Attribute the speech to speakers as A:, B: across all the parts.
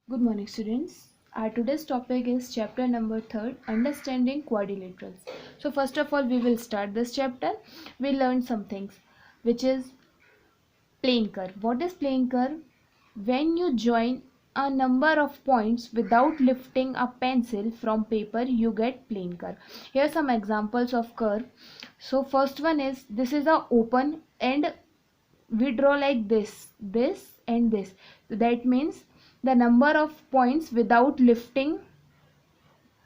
A: Good morning, students. Our today's topic is chapter number 3, Understanding Quadrilaterals. So, first of all, we will start this chapter. We learned some things, which is plane curve. What is plane curve? When you join a number of points without lifting a pencil from paper, you get plane curve. Here are some examples of curve. So, first one is this is a open and we draw like this and this. So that means the number of points without lifting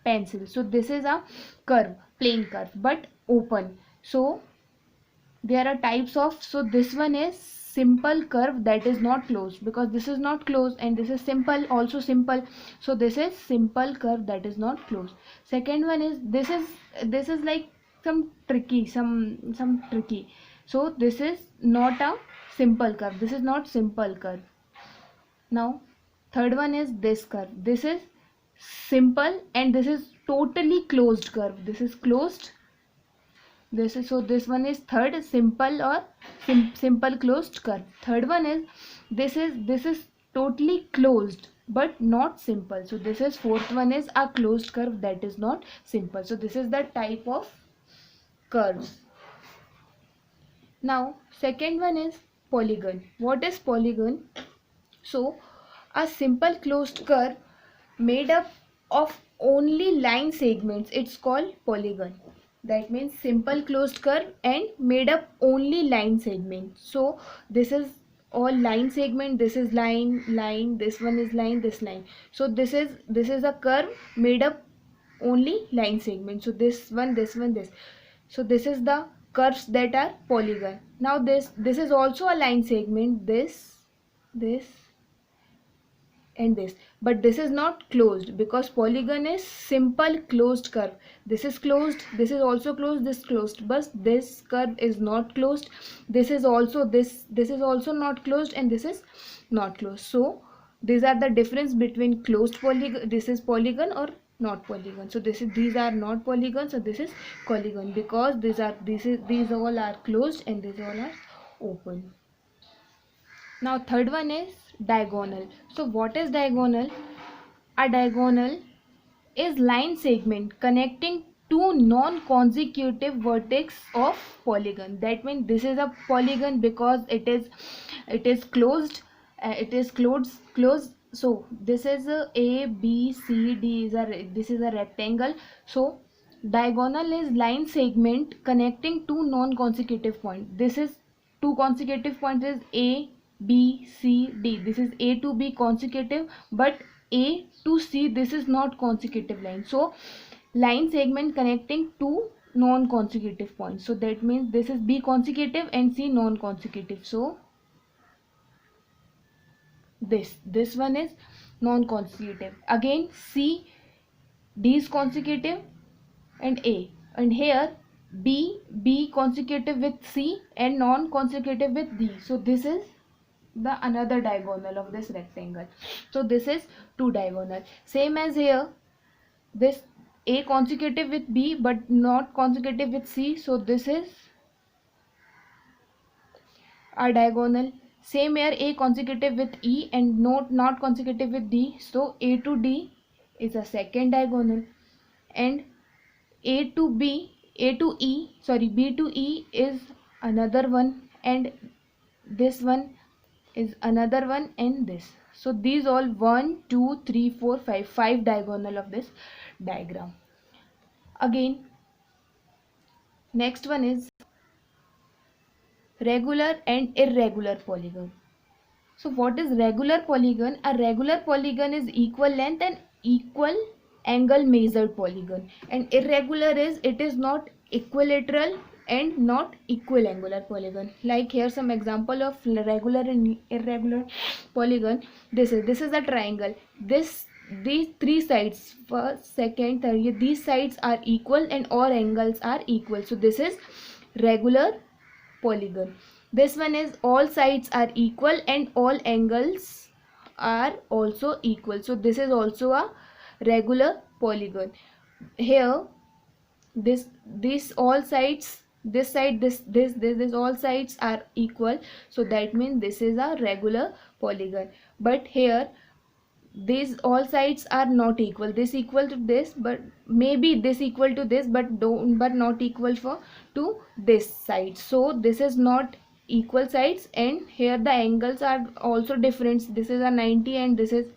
A: pencil. So this is a curve, plane curve, but open. So there are types of, so this one is simple curve that is not closed, because this is not closed, and this is simple, also simple. So this is simple curve that is not closed. Second one is this is like some tricky. So this is not a simple curve, this is not simple curve. Now third one is this curve, this is simple, and this is totally closed curve, this is closed. This is, so this one is third, simple or simple closed curve. Third one is this is totally closed but not simple. So this is fourth one is a closed curve that is not simple. So this is the type of curves. Now second one is polygon. What is polygon? So a simple closed curve made up of only line segments, it's called polygon. That means simple closed curve and made up only line segment. So this is all line segment, this is line, this one is line, this line. So this is a curve made up only line segment. So this one, this one, this. So this is the curves that are polygon. Now this is also a line segment, this and this, but this is not closed because polygon is simple closed curve. This is closed, this is also closed, this closed, but this curve is not closed. This is also this is also not closed, and this is not closed. So these are the difference between closed polygon, this is polygon, or not polygon. So these are not polygon, so this is polygon, because these all are closed and these all are open. Now third one is diagonal. So what is diagonal? A diagonal is line segment connecting two non-consecutive vertex of polygon. That means this is a polygon because it is closed. It is closed. So this is a B C D this is a rectangle. So diagonal is line segment connecting two non-consecutive points. This is two consecutive points is A B C D. This is A to B consecutive, but A to C, this is not consecutive line. So line segment connecting two non-consecutive points. So that means this is B consecutive and C non-consecutive. So this one is non-consecutive. Again C, D is consecutive, and A, and here B consecutive with C and non-consecutive with D. So this is the another diagonal of this rectangle. So this is two diagonal. Same as here, this A consecutive with B but not consecutive with C. So this is a diagonal. Same here, A consecutive with E and not consecutive with D. So A to D is a second diagonal, and A to B, A to E, sorry, B to E is another one, and this one is another one, and this. So these all 1 2 3 4 5 diagonal of this diagram. Again next one is regular and irregular polygon. So what is regular polygon? A regular polygon is equal length and equal angle measured polygon, and irregular is it is not equilateral and not equiangular polygon. Like here some example of regular and irregular polygon. This is a triangle. These three sides, first, second, third, these sides are equal and all angles are equal. So this is regular polygon. This one is all sides are equal and all angles are also equal. So this is also a regular polygon. Here this all sides, this side, this all sides are equal. So that means this is a regular polygon. But here these all sides are not equal, this equal to this, but maybe this equal to this, but don't, but not equal for to this side. So this is not equal sides, and here the angles are also different. This is a 90 and this is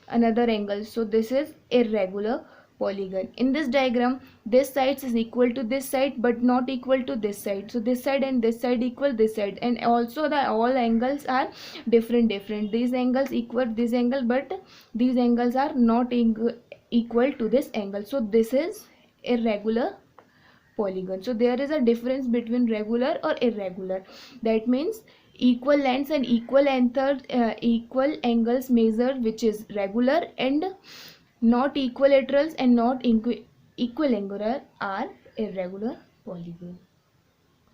A: another angle, so this is irregular polygon. In this diagram, this side is equal to this side but not equal to this side, so this side and this side equal this side, and also the all angles are different. These angles equal this angle, but these angles are not equal to this angle, so this is irregular polygon. So there is a difference between regular or irregular. That means equal lengths and equal angles measured, which is regular, and not equilaterals and not equiangular are irregular polygon.